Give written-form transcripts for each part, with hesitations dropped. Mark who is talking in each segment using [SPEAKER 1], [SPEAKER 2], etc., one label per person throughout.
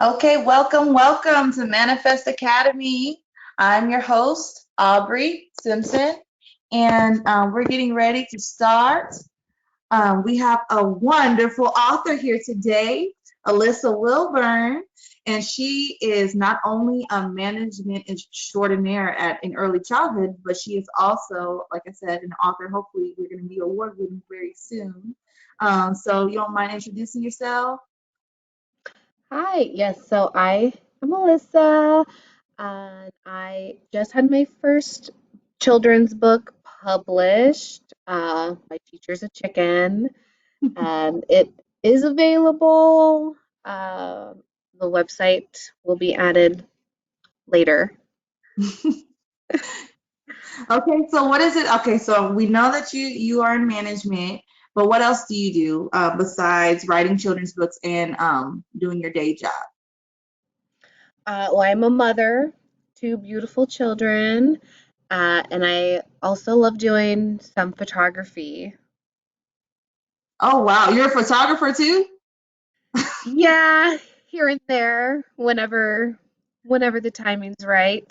[SPEAKER 1] Okay, welcome to Manifest Academy. I'm your host, Aubrey Simpson, and we're getting ready to start. We have a wonderful author here today, Alyssa Wilburn, and she is not only a management extraordinaire in early childhood, but she is also, like I said, an author. Hopefully, we're going to be award winning very soon. So, you don't mind introducing yourself?
[SPEAKER 2] Hi, yes, so I am Alyssa, and I just had my first children's book published. My Teacher's a Chicken, and it is available. Uh, the website will be added later.
[SPEAKER 1] Okay, so what is it? Okay, so we know that you are in management, but what else do you do besides writing children's books and doing your day job?
[SPEAKER 2] Well, I'm a mother, two beautiful children, and I also love doing some photography.
[SPEAKER 1] Oh wow, you're a photographer too?
[SPEAKER 2] Yeah, here and there, whenever the timing's right.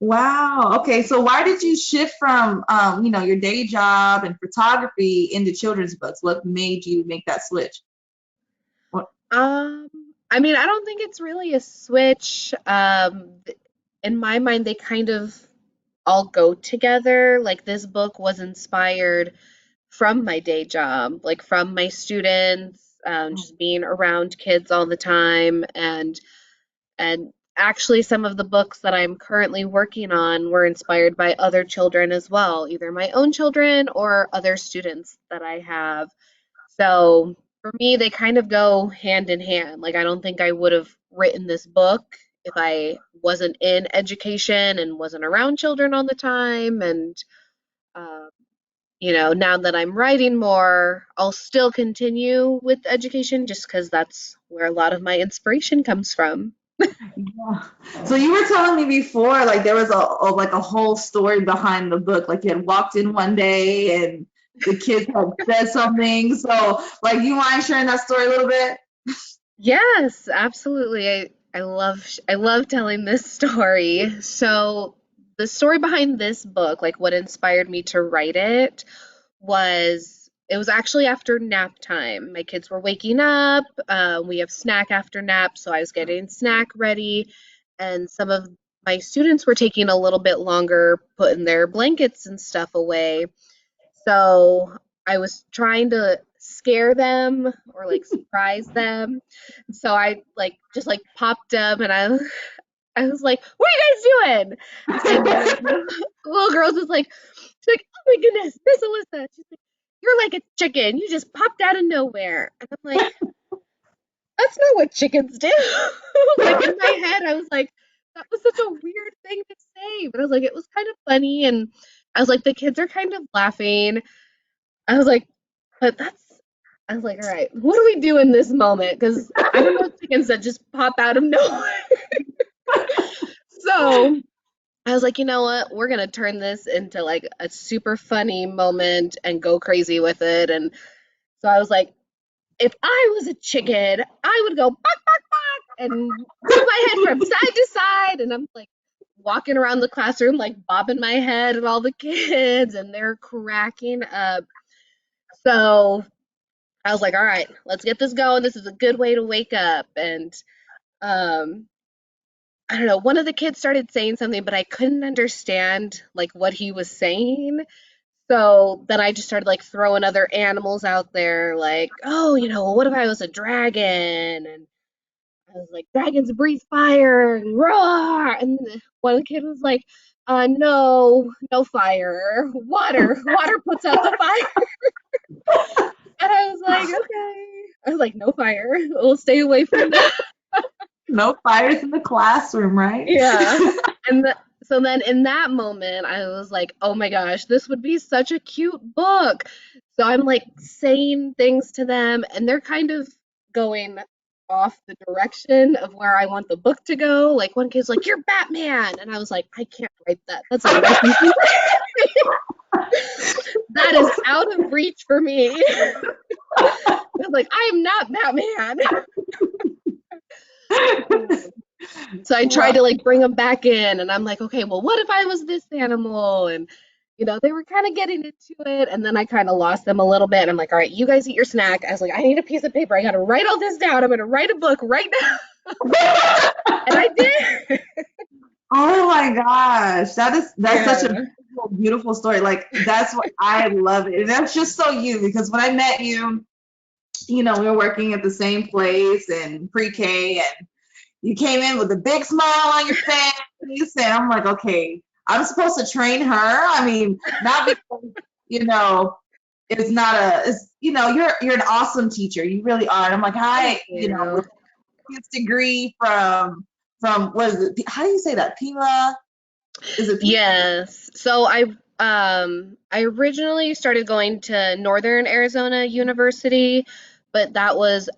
[SPEAKER 1] Wow. Okay, so why did you shift from your day job and photography into children's books? What made you make that switch? What-
[SPEAKER 2] Um, I mean, I don't think it's really a switch. In my mind, they kind of all go together. Like this book was inspired from my day job, like from my students, just being around kids all the time, and actually some of the books that I'm currently working on were inspired by other children as well, either my own children or other students that I have. So for me, they kind of go hand in hand. Like I don't think I would have written this book if I wasn't in education and wasn't around children all the time. And um, now that I'm writing more, I'll still continue with education just because that's where a lot of my inspiration comes from.
[SPEAKER 1] Yeah. So you were telling me before, like there was a whole story behind the book. Like you had walked in one day and the kids had said something. So like, you mind sharing that story a little bit?
[SPEAKER 2] Yes, absolutely. I love telling this story. So the story behind this book, like what inspired me to write it, it was actually after nap time. My kids were waking up. We have snack after nap, so I was getting snack ready, and some of my students were taking a little bit longer putting their blankets and stuff away. So I was trying to scare them or like surprise them. So I just popped up and I was like, "What are you guys doing?" And one of the little girls was like, she's like, "Oh my goodness, Miss Alyssa." She's like, "You're like a chicken. You just popped out of nowhere." And I'm like, "That's not what chickens do." Like in my head, I was like, that was such a weird thing to say, but I was like, it was kind of funny, and I was like, the kids are kind of laughing. I was like, but that's, I was like, all right, what do we do in this moment? Because I don't know chickens that just pop out of nowhere. So I was like, you know what? We're gonna turn this into like a super funny moment and go crazy with it. And so I was like, if I was a chicken, I would go bark, bark, bark, and move my head from side to side. And I'm like walking around the classroom, like bobbing my head at all the kids, and they're cracking up. So I was like, all right, let's get this going. This is a good way to wake up. And um, I don't know, one of the kids started saying something, but I couldn't understand like what he was saying. So then I just started like throwing other animals out there, like, oh, what if I was a dragon? And I was like, dragons breathe fire and roar. And one kid was like, no, no fire. Water puts out the fire. And I was like, okay. I was like, no fire. We'll stay away from that.
[SPEAKER 1] No fires in the classroom, right?
[SPEAKER 2] Yeah. And so then in that moment, I was like, oh my gosh, this would be such a cute book. So I'm like saying things to them, and they're kind of going off the direction of where I want the book to go. Like one kid's like, "You're Batman," and I was like, "I can't write that. That's a licensing." That is out of reach for me. I was like, I am not Batman. So I tried
[SPEAKER 1] Wow.
[SPEAKER 2] to like bring them back in, and I'm like, okay, well, what if I was this animal? And they were kind of getting into it, and then I kind of lost them a little bit. And I'm like, all right, you guys eat your snack. I was like, I need a piece of paper. I got to write all this down. I'm going to write a book right now. And I did.
[SPEAKER 1] Oh my gosh. That's such a
[SPEAKER 2] Yeah.
[SPEAKER 1] beautiful, beautiful story. Like that's what I love it. And that's just so you because when I met you, we were working at the same place in pre-K and you came in with a big smile on your face and I'm like, okay, I'm supposed to train her. I mean, not because, you know, it's not you're an awesome teacher. You really are. And I'm like,
[SPEAKER 2] Thank
[SPEAKER 1] hi,
[SPEAKER 2] you.
[SPEAKER 1] with his degree from what is it? How do you say that? Pima? Is it Pima?
[SPEAKER 2] Yes. So I originally started going to Northern Arizona University, but that was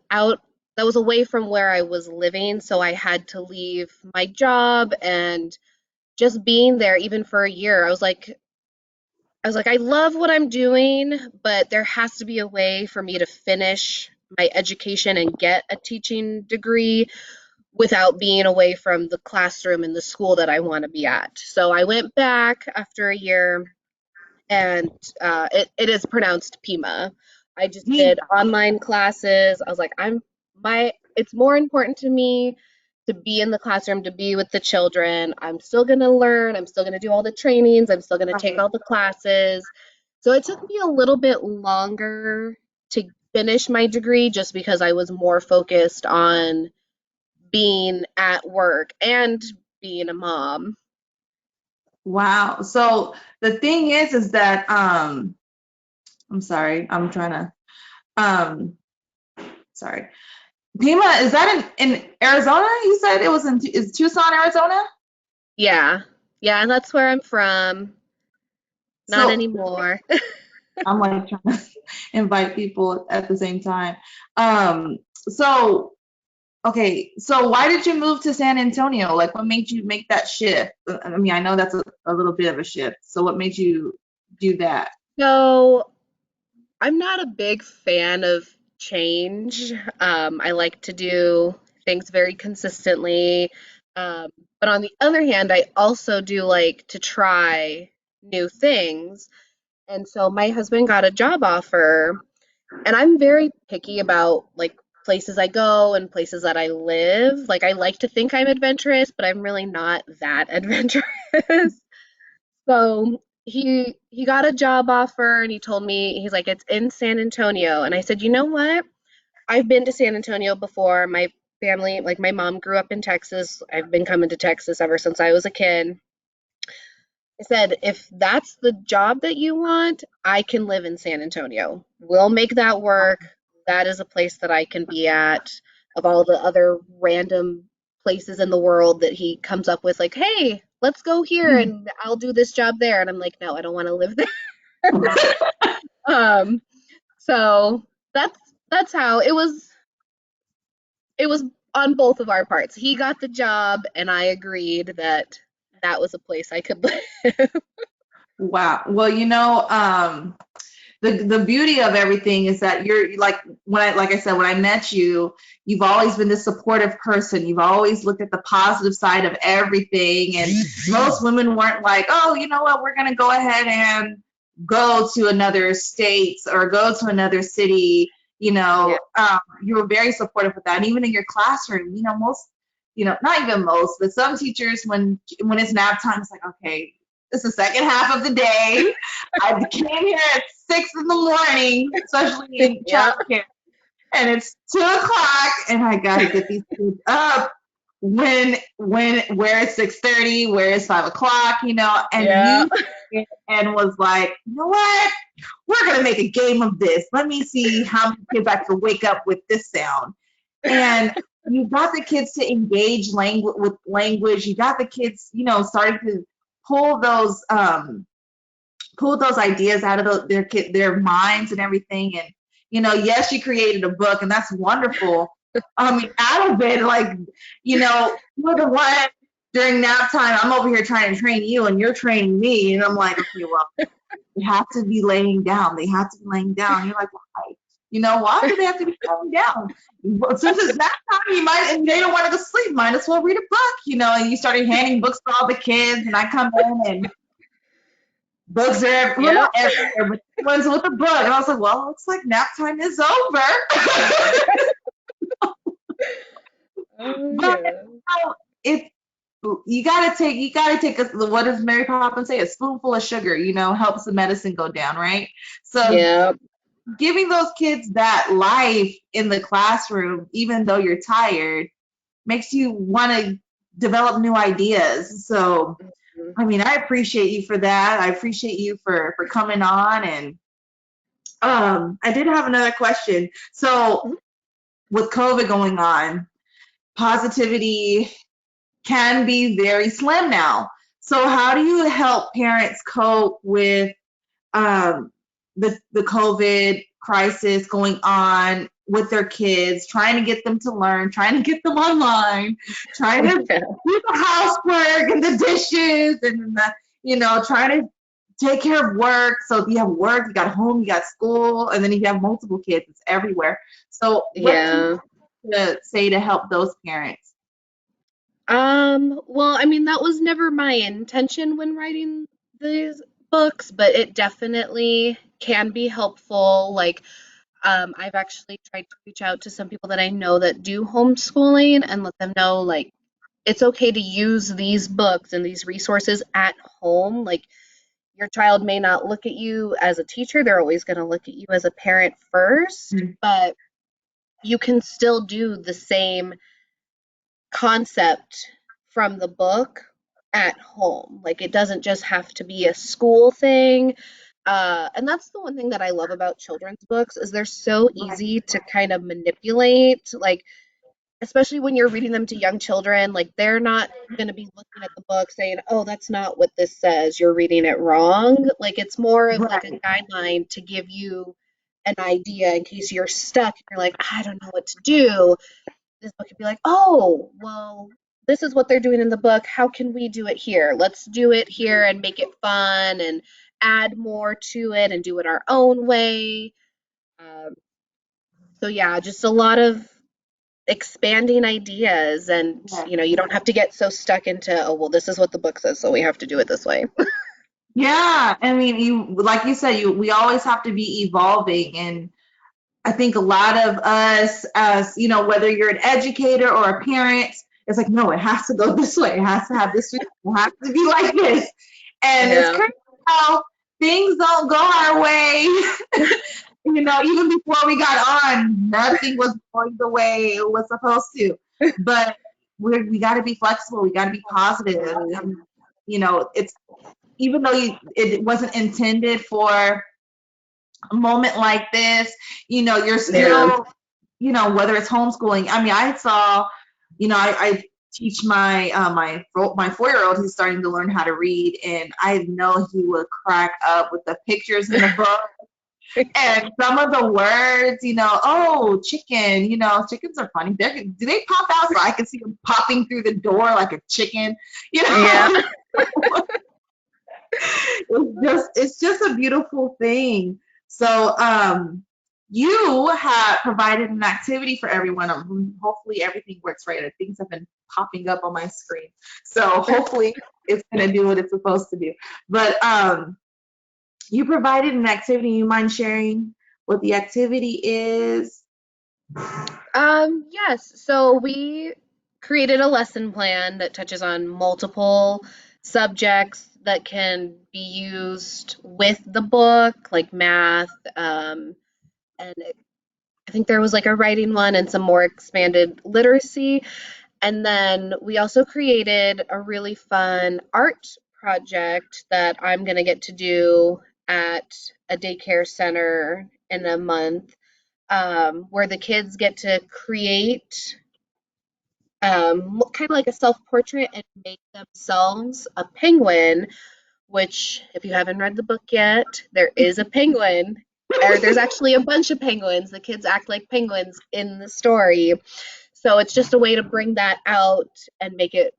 [SPEAKER 2] away from where I was living, so I had to leave my job. And just being there even for a year, I was like, I love what I'm doing, but there has to be a way for me to finish my education and get a teaching degree without being away from the classroom and the school that I want to be at. So I went back after a year, and it is pronounced Pima. I just
[SPEAKER 1] Pima.
[SPEAKER 2] did online classes. I was like, it's more important to me to be in the classroom, to be with the children. I'm still going to learn. I'm still going to do all the trainings. I'm still going to take
[SPEAKER 1] Right.
[SPEAKER 2] all the classes. So it took me a little bit longer to finish my degree just because I was more focused on being at work and being a mom.
[SPEAKER 1] Wow. So the thing is that I'm sorry, I'm trying to sorry. Pima, is that in Arizona? You said it was is Tucson, Arizona?
[SPEAKER 2] Yeah. Yeah, and that's where I'm from. Not
[SPEAKER 1] So
[SPEAKER 2] anymore.
[SPEAKER 1] I'm like trying to invite people at the same time. So okay, so why did you move to San Antonio? Like what made you make that shift? I mean, I know that's a little bit of a shift. So what made you do that?
[SPEAKER 2] So I'm not a big fan of change. I like to do things very consistently. Um, but on the other hand, I also do like to try new things. And so my husband got a job offer, and I'm very picky about like places I go and places that I live. Like I like to think I'm adventurous, but I'm really not that adventurous. So he got a job offer, and he told me, he's like, it's in San Antonio. And I said, you know what? I've been to San Antonio before. My family, like my mom grew up in Texas. I've been coming to Texas ever since I was a kid. I said, if that's the job that you want, I can live in San Antonio. We'll make that work. That is a place that I can be at. Of all the other random places in the world that he comes up with, like, hey, let's go here and I'll do this job there. And I'm like, no, I don't want to live there. Um, so that's how it was. It was on both of our parts. He got the job, and I agreed that that was a place I could live.
[SPEAKER 1] Wow. Well, the beauty of everything is that you're like I said, when I met you, you've always been this supportive person. You've always looked at the positive side of everything. And most women weren't like, oh, you know what, we're gonna go ahead and go to another state or go to another city.
[SPEAKER 2] Yeah.
[SPEAKER 1] You were very supportive with that. And even in your classroom, most, not even most, but some teachers when it's nap time, it's like, okay, it's the second half of the day. I came here at 6 in the morning, especially in
[SPEAKER 2] Yeah.
[SPEAKER 1] childcare, and it's 2 o'clock, and I gotta get these kids up. Where it's 6:30, where it's 5 o'clock, and
[SPEAKER 2] Yeah.
[SPEAKER 1] you and was like, you know what? We're gonna make a game of this. Let me see how many kids I can wake up with this sound. And you got the kids to engage with language. You got the kids, starting to pull those um pull those ideas out of their minds and everything. And yes, you created a book, and that's wonderful. I mean, out of it, like, you're the one. during nap time, I'm over here trying to train you and you're training me. And I'm like, okay, well, they have to be laying down. They have to be laying down. You're like, why? Why do they have to be laying down? Well, since it's nap time, you might, and they don't want to go sleep, might as well read a book, and you started handing books to all the kids, and I come in and books are, well, not
[SPEAKER 2] Yep.
[SPEAKER 1] everywhere, but ones with a book. And I was like, well, looks like nap time is over.
[SPEAKER 2] Oh
[SPEAKER 1] But
[SPEAKER 2] yeah.
[SPEAKER 1] it you gotta take what does Mary Poppins say? A spoonful of sugar, helps the medicine go down, right? So
[SPEAKER 2] Yep.
[SPEAKER 1] giving those kids that life in the classroom, even though you're tired, makes you want to develop new ideas. So
[SPEAKER 2] Mhm.
[SPEAKER 1] I mean, I appreciate you for that. I appreciate you for coming on. And I did have another question. So with COVID going on, positivity can be very slim now. So how do you help parents cope with um, the COVID crisis going on with their kids, trying to get them to learn, trying to get them online, trying to
[SPEAKER 2] Yeah.
[SPEAKER 1] do the housework and the dishes, and trying to take care of work. So if you have work, you got home, you got school, and then if you have multiple kids, it's everywhere. So what do
[SPEAKER 2] Yeah.
[SPEAKER 1] you say to help those parents?
[SPEAKER 2] Well, I mean, that was never my intention when writing these books, but it definitely can be helpful. Like, I've actually tried to reach out to some people that I know that do homeschooling and let them know, like, it's okay to use these books and these resources at home. Like, your child may not look at you as a teacher, they're always going to look at you as a parent first, but you can still do the same concept from the book at home. Like it doesn't just have to be a school thing. And that's the one thing that I love about children's books is they're so
[SPEAKER 1] Right.
[SPEAKER 2] easy to kind of manipulate. Like especially when you're reading them to young children, like they're not going to be looking at the book saying, "Oh, that's not what this says. You're reading it wrong." Like it's more of like a
[SPEAKER 1] Right.
[SPEAKER 2] guideline to give you an idea in case you're stuck and you're like, "I don't know what to do." This book could be like, oh, well, this is what they're doing in the book. How can we do it here? Let's do it here and make it fun and add more to it and do it our own way. Um, so yeah, just a lot of expanding ideas and
[SPEAKER 1] Yes.
[SPEAKER 2] you don't have to get so stuck into, oh, well, this is what the book says, so we have to do it this way.
[SPEAKER 1] Yeah, I mean, like you said, we always have to be evolving, and I think a lot of us, as whether you're an educator or a parent, it's like, no, it has to go this way. It has to have this. It has to be like this. And it's
[SPEAKER 2] Yeah.
[SPEAKER 1] crazy how things don't go our way. Even before we got on, nothing was going the way it was supposed to. But we got to be flexible. We got to be positive.
[SPEAKER 2] Mhm.
[SPEAKER 1] It's even though it wasn't intended for a moment like this, you're
[SPEAKER 2] Yeah.
[SPEAKER 1] still, whether it's homeschooling. I mean, I saw, I teach my 4-year-old who's starting to learn how to read, and I know he would crack up with the pictures in the book and some of the words, oh, chicken, chickens are funny. Do they pop out so I can see them popping through the door like a chicken? You
[SPEAKER 2] Yeah.
[SPEAKER 1] know, it's just a beautiful thing. So you have provided an activity for everyone. Hopefully everything works right. Things have been popping up on my screen. So hopefully it's gonna do what it's supposed to do. But you provided an activity. You mind sharing what the activity is?
[SPEAKER 2] Yes. So we created a lesson plan that touches on multiple subjects that can be used with the book, like math, and I think there was like a writing one and some more expanded literacy. And then we also created a really fun art project that I'm gonna get to do at a daycare center in a month, where the kids get to create kind of like a self-portrait and make themselves a penguin, which, if you haven't read the book yet, there is a penguin, or there's actually a bunch of penguins. The kids act like penguins in the story. So it's just a way to bring that out and make it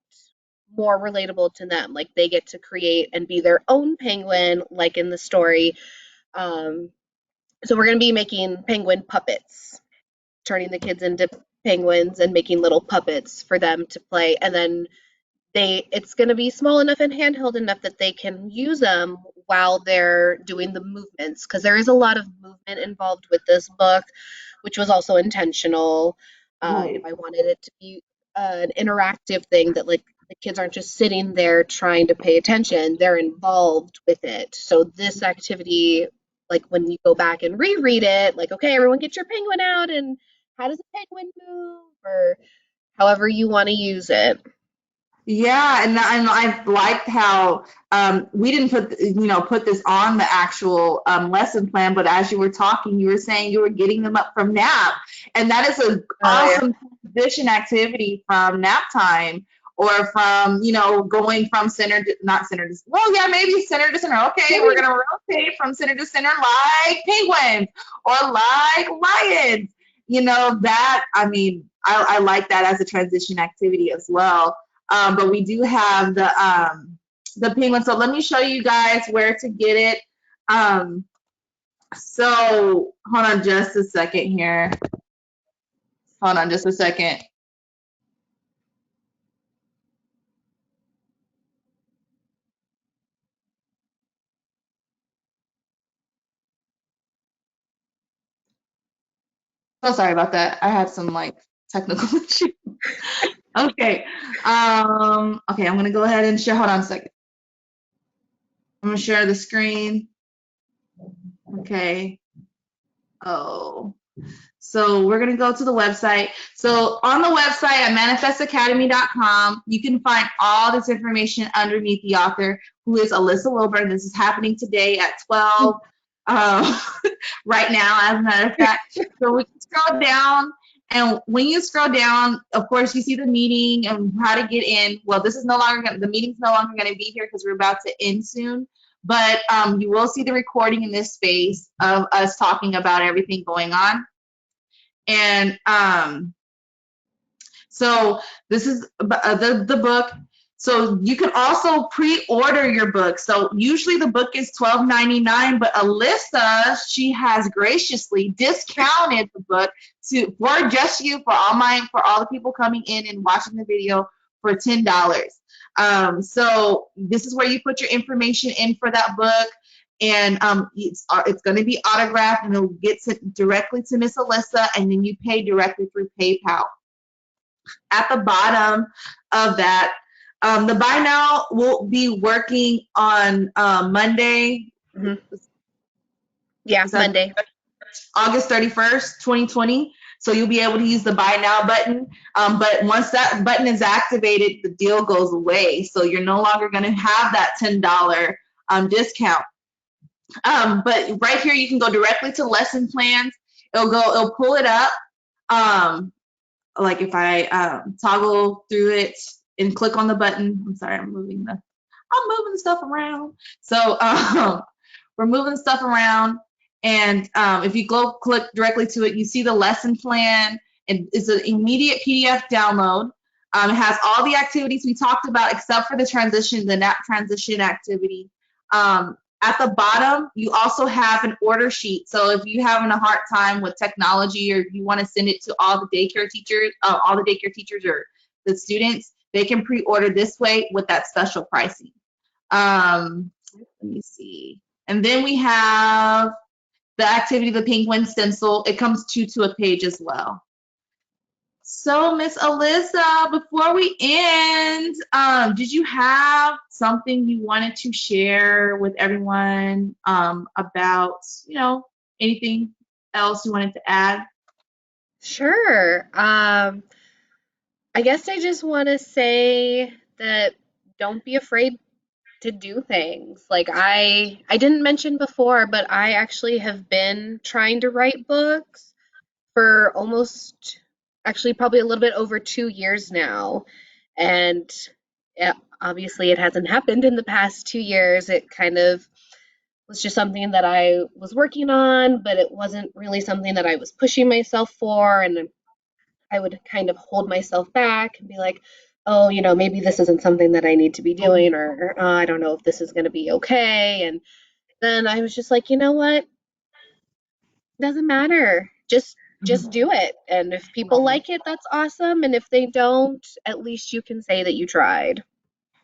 [SPEAKER 2] more relatable to them. Like they get to create and be their own penguin, like in the story. Um, so we're going to be making penguin puppets, turning the kids into penguins and making little puppets for them to play. And then it's going to be small enough and handheld enough that they can use them while they're doing the movements, because there is a lot of movement involved with this book, which was also intentional.
[SPEAKER 1] Right.
[SPEAKER 2] I wanted it to be an interactive thing that like the kids aren't just sitting there trying to pay attention, they're involved with it. So this activity, like when you go back and reread it, like, okay, everyone get your penguin out and how does a penguin move, or however you want to use it.
[SPEAKER 1] Yeah, and I liked how we didn't put this on the actual lesson plan, but as you were talking, you were saying you were getting them up from nap, and that is an
[SPEAKER 2] Oh yeah.
[SPEAKER 1] awesome transition activity from nap time or from going from center to not center to well yeah maybe center to center. Okay, we're
[SPEAKER 2] Maybe.
[SPEAKER 1] gonna rotate from center to center like penguins or like lions. That I mean I like that as a transition activity as well. But we do have the penguin. So let me show you guys where to get it. So hold on just a second here. Hold on just a second. So sorry about that. I had some like technical issues. Okay. Okay, I'm gonna go ahead and share. Hold on a second. I'm gonna share the screen. Okay. Oh. So we're going to go to the website. So on the website at manifestacademy.com, you can find all this information underneath the author, who is Alyssa Wilburn. This is happening today at 12, um, right now, as a matter of fact. So we can scroll down. And when you scroll down, of course, you see the meeting and how to get in. Well, this is no longer the meeting's no longer going to be here because we're about to end soon. But you will see the recording in this space of us talking about everything going on. And so this is the book. So you can also pre-order your book. So usually the book is $12.99, but Alyssa, she has graciously discounted the book for just you, for all the people coming in and watching the video for $10. So this is where you put your information in for that book, and it's going to be autographed, and it'll get directly to Miss Alyssa, and then you pay directly through PayPal. At the bottom of that, the buy now will be working on Monday.
[SPEAKER 2] Hmm. Yeah,
[SPEAKER 1] Is that
[SPEAKER 2] Monday.
[SPEAKER 1] August 31st, 2020? So you'll be able to use the buy now button. But once that button is activated, the deal goes away. So you're no longer going to have that $10 discount. But right here, you can go directly to lesson plans. It'll pull it up. Like if I toggle through it and click on the button. I'm sorry, I'm moving the stuff around. So we're moving stuff around, and if you go click directly to it, you see the lesson plan, and it's an immediate PDF download. It has all the activities we talked about except for the nap transition activity. At the bottom, you also have an order sheet. So if you're having a hard time with technology, or you want to send it to all the daycare teachers or the students, they can pre-order this way with that special pricing. Let me see. And then we have the activity, the penguin stencil. It comes to a page as well. So, Miss Alyssa, before we end, did you have something you wanted to share with everyone about, anything else you wanted to add?
[SPEAKER 2] Sure. I guess I just want to say that don't be afraid to do things. Like I didn't mention before, but I actually have been trying to write books for almost, actually probably a little bit over 2 years now. And yeah, obviously it hasn't happened in the past 2 years. It kind of was just something that I was working on, but it wasn't really something that I was pushing myself for. And I would kind of hold myself back and be like, oh, maybe this isn't something that I need to be doing, or I don't know if this is going to be okay. And then I was just like, you know what? Doesn't matter. Just
[SPEAKER 1] Mhm.
[SPEAKER 2] do it. And if people
[SPEAKER 1] Right.
[SPEAKER 2] like it, that's awesome. And if they don't, at least you can say that you tried.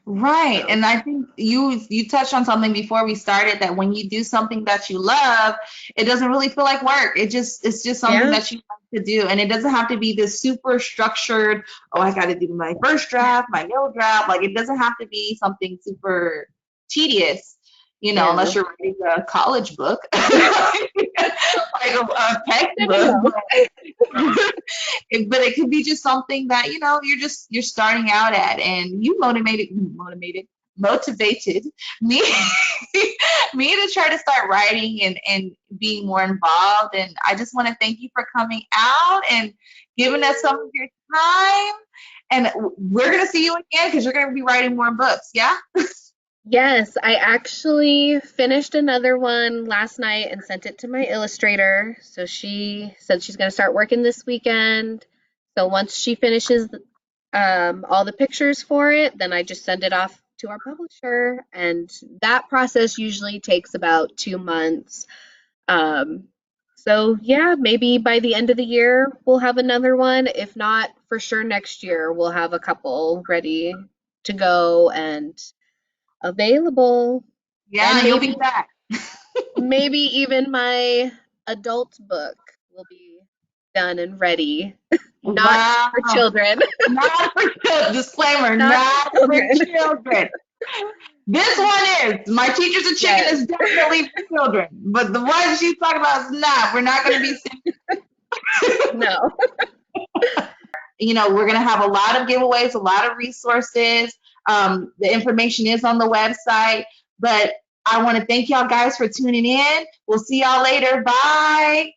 [SPEAKER 1] Right.
[SPEAKER 2] So,
[SPEAKER 1] And I think you touched on something before we started that when you do something that you love, it doesn't really feel like work. It's just something
[SPEAKER 2] yeah,
[SPEAKER 1] that you like to do. And it doesn't have to be this super structured, oh, I gotta do my first draft, my middle draft. Like it doesn't have to be something super tedious,
[SPEAKER 2] yeah.
[SPEAKER 1] unless you're writing a college book. Like a
[SPEAKER 2] Never
[SPEAKER 1] textbook.
[SPEAKER 2] know.
[SPEAKER 1] But it could be just something that you're starting out at, and you motivated me me to try to start writing and being more involved. And I just want to thank you for coming out and giving us some of your time. And we're gonna see you again because you're gonna be writing more books. Yeah.
[SPEAKER 2] Yes, I actually finished another one last night and sent it to my illustrator. So she said she's going to start working this weekend. So once she finishes all the pictures for it, then I just send it off to our publisher, and that process usually takes about 2 months. Um, so yeah, maybe by the end of the year we'll have another one. If not, for sure next year we'll have a couple ready to go and available.
[SPEAKER 1] Yeah,
[SPEAKER 2] And
[SPEAKER 1] you'll be
[SPEAKER 2] maybe
[SPEAKER 1] back.
[SPEAKER 2] maybe even my adult book will be done and ready. Not for
[SPEAKER 1] Wow.
[SPEAKER 2] children.
[SPEAKER 1] Not for children. Disclaimer,
[SPEAKER 2] Not for
[SPEAKER 1] not for
[SPEAKER 2] children.
[SPEAKER 1] children. This one is. My teacher's a chicken
[SPEAKER 2] Yes.
[SPEAKER 1] is definitely for children. But the one she's talking about is not. We're not going to be,
[SPEAKER 2] No.
[SPEAKER 1] we're going to have a lot of giveaways, a lot of resources. The information is on the website. But I want to thank y'all guys for tuning in. We'll see y'all later. Bye.